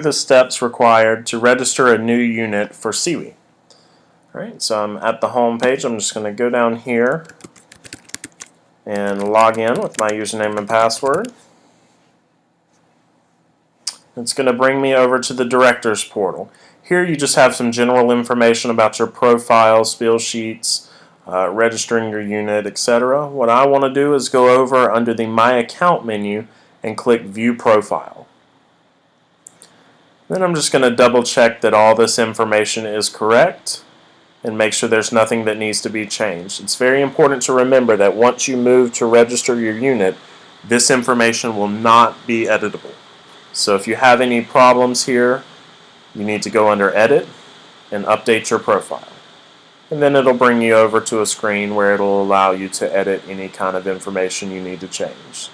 The steps required to register a new unit for CWEA. Alright, so I'm at the home page. I'm just going to go down here and log in with my username and password. It's going to bring me over to the Directors portal. Here you just have some general information about your profile, spill sheets, registering your unit, etc. What I want to do is go over under the My Account menu and click View Profile. Then I'm just going to double check that all this information is correct and make sure there's nothing that needs to be changed. It's very important to remember that once you move to register your unit, this information will not be editable. So if you have any problems here, you need to go under Edit and update your profile. And then it'll bring you over to a screen where it'll allow you to edit any kind of information you need to change.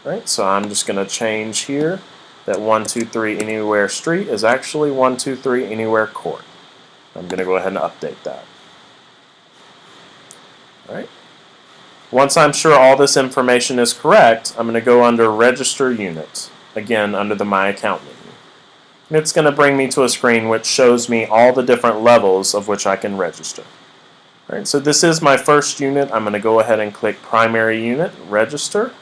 Right? So I'm just going to change here that 123 Anywhere Street is actually 123 Anywhere Court. I'm going to go ahead and update that. Alright. Once I'm sure all this information is correct, I'm going to go under Register Unit, again under the My Account menu. And it's going to bring me to a screen which shows me all the different levels of which I can register. Alright, so this is my first unit. I'm going to go ahead and click Primary Unit, Register,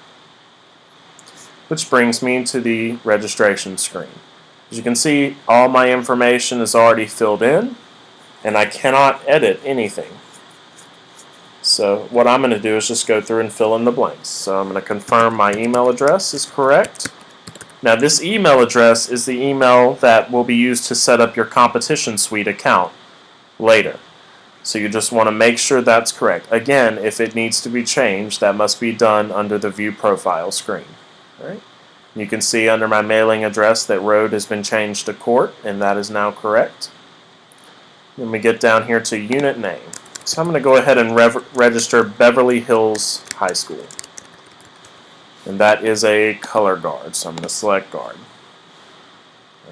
which brings me to the registration screen. As you can see, all my information is already filled in, and I cannot edit anything. So what I'm going to do is just go through and fill in the blanks. So I'm going to confirm my email address is correct. Now this email address is the email that will be used to set up your Competition Suite account later. So you just want to make sure that's correct. Again, if it needs to be changed, that must be done under the View Profile screen. Right. You can see under my mailing address that road has been changed to court, and that is now correct. Then we get down here to unit name. So I'm going to go ahead and register Beverly Hills High School. And that is a color guard, so I'm going to select guard.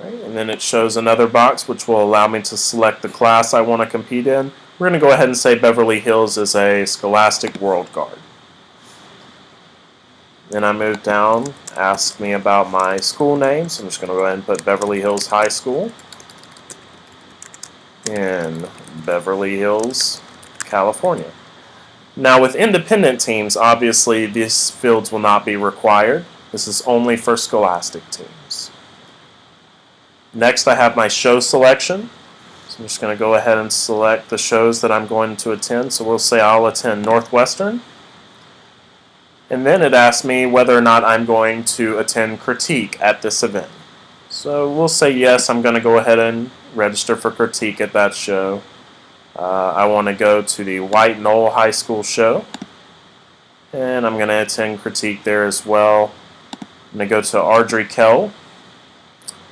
Right. And then it shows another box which will allow me to select the class I want to compete in. We're going to go ahead and say Beverly Hills is a Scholastic World Guard. Then I move down, ask me about my school name, so I'm just going to go ahead and put Beverly Hills High School in Beverly Hills, California. Now with independent teams, obviously these fields will not be required. This is only for Scholastic teams. Next I have my show selection. So I'm just going to go ahead and select the shows that I'm going to attend. So we'll say I'll attend Northwestern. And then it asks me whether or not I'm going to attend Critique at this event. So we'll say yes, I'm going to go ahead and register for Critique at that show. I want to go to the White Knoll High School show. And I'm going to attend Critique there as well. I'm going to go to Ardrey-Kell.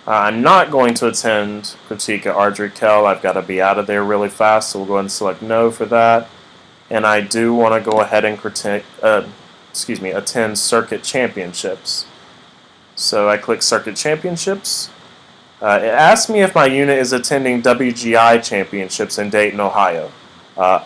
I'm not going to attend Critique at Ardrey-Kell. I've got to be out of there really fast, so we'll go ahead and select no for that. And I do want to go ahead and attend Circuit Championships. So I click Circuit Championships. It asks me if my unit is attending WGI Championships in Dayton, Ohio.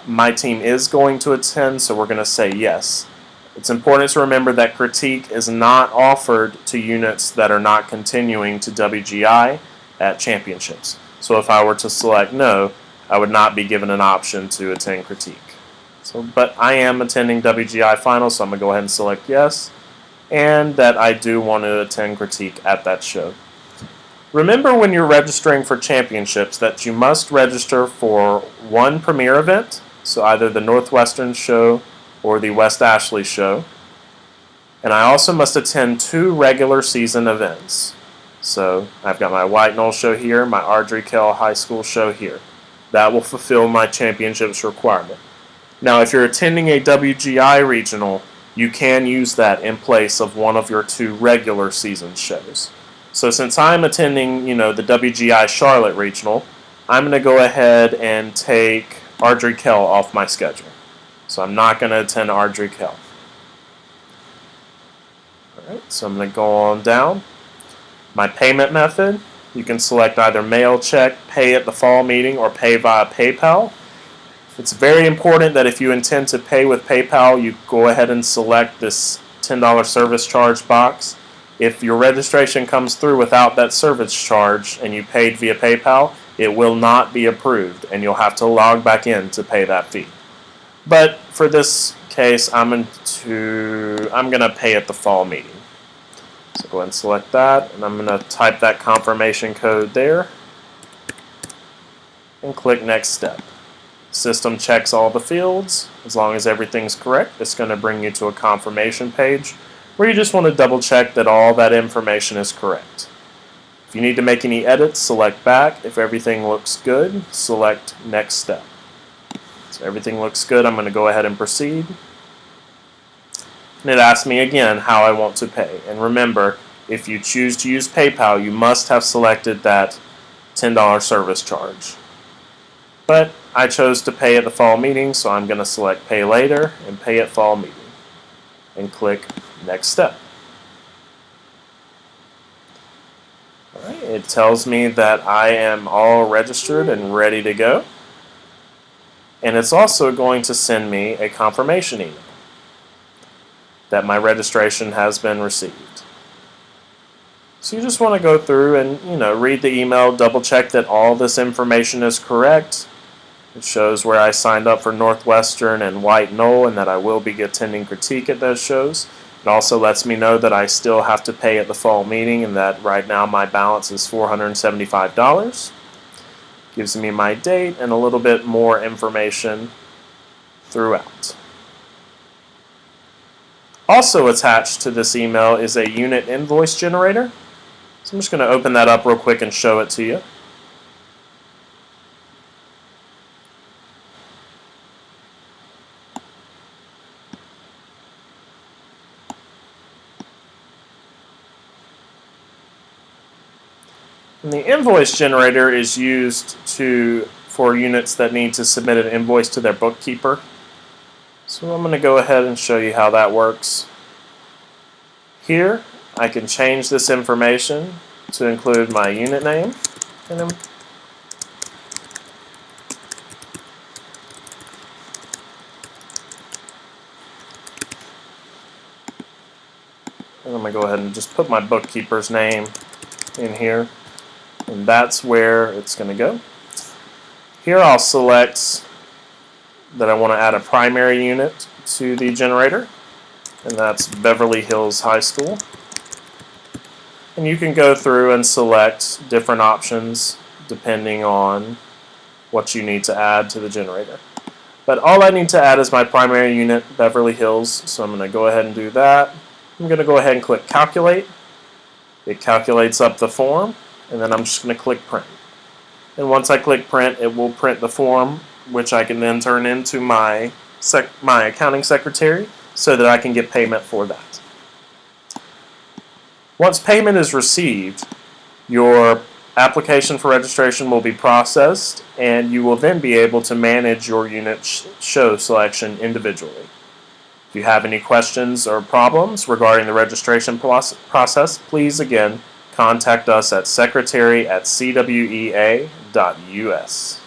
My team is going to attend, so we're going to say yes. It's important to remember that Critique is not offered to units that are not continuing to WGI at Championships. So if I were to select no, I would not be given an option to attend Critique. But I am attending WGI Finals, so I'm going to go ahead and select yes, and that I do want to attend Critique at that show. Remember when you're registering for championships that you must register for one premier event, so either the Northwestern show or the West Ashley show, and I also must attend 2 regular season events. So I've got my White Knoll show here, my Ardrey-Kell High School show here. That will fulfill my championships requirement. Now, if you're attending a WGI regional, you can use that in place of one of your 2 regular season shows. So since I'm attending, the WGI Charlotte regional, I'm going to go ahead and take Ardrey-Kell off my schedule. So I'm not going to attend Ardrey-Kell. Alright, so I'm going to go on down. My payment method, you can select either mail, check, pay at the fall meeting, or pay via PayPal. It's very important that if you intend to pay with PayPal, you go ahead and select this $10 service charge box. If your registration comes through without that service charge and you paid via PayPal, it will not be approved and you'll have to log back in to pay that fee. But for this case, I'm going to pay at the fall meeting. So go ahead and select that, and I'm going to type that confirmation code there and click Next Step. System checks all the fields. As long as everything's correct, it's going to bring you to a confirmation page where you just want to double check that all that information is correct. If you need to make any edits, select back. If everything looks good, select Next Step. So everything looks good. I'm going to go ahead and proceed. And it asks me again how I want to pay. And remember, if you choose to use PayPal, you must have selected that $10 service charge. But I chose to pay at the fall meeting, so I'm going to select Pay Later and Pay at Fall Meeting. And click Next Step. Alright, it tells me that I am all registered and ready to go. And it's also going to send me a confirmation email that my registration has been received. So you just want to go through and read the email, double check that all this information is correct. It shows where I signed up for Northwestern and White Knoll and that I will be attending critique at those shows. It also lets me know that I still have to pay at the fall meeting and that right now my balance is $475. Gives me my date and a little bit more information throughout. Also attached to this email is a unit invoice generator. So I'm just going to open that up real quick and show it to you. And the invoice generator is used for units that need to submit an invoice to their bookkeeper. So I'm going to go ahead and show you how that works. Here, I can change this information to include my unit name and I'm going to go ahead and just put my bookkeeper's name in here. And that's where it's going to go. Here I'll select that I want to add a primary unit to the generator, and that's Beverly Hills High School. And you can go through and select different options depending on what you need to add to the generator. But all I need to add is my primary unit, Beverly Hills, so I'm going to go ahead and do that. I'm going to go ahead and click Calculate. It calculates up the form. And then I'm just going to click Print. And once I click Print, it will print the form, which I can then turn into my accounting secretary so that I can get payment for that. Once payment is received, your application for registration will be processed, and you will then be able to manage your unit show selection individually. If you have any questions or problems regarding the registration process, please again contact us at secretary@cwea.us.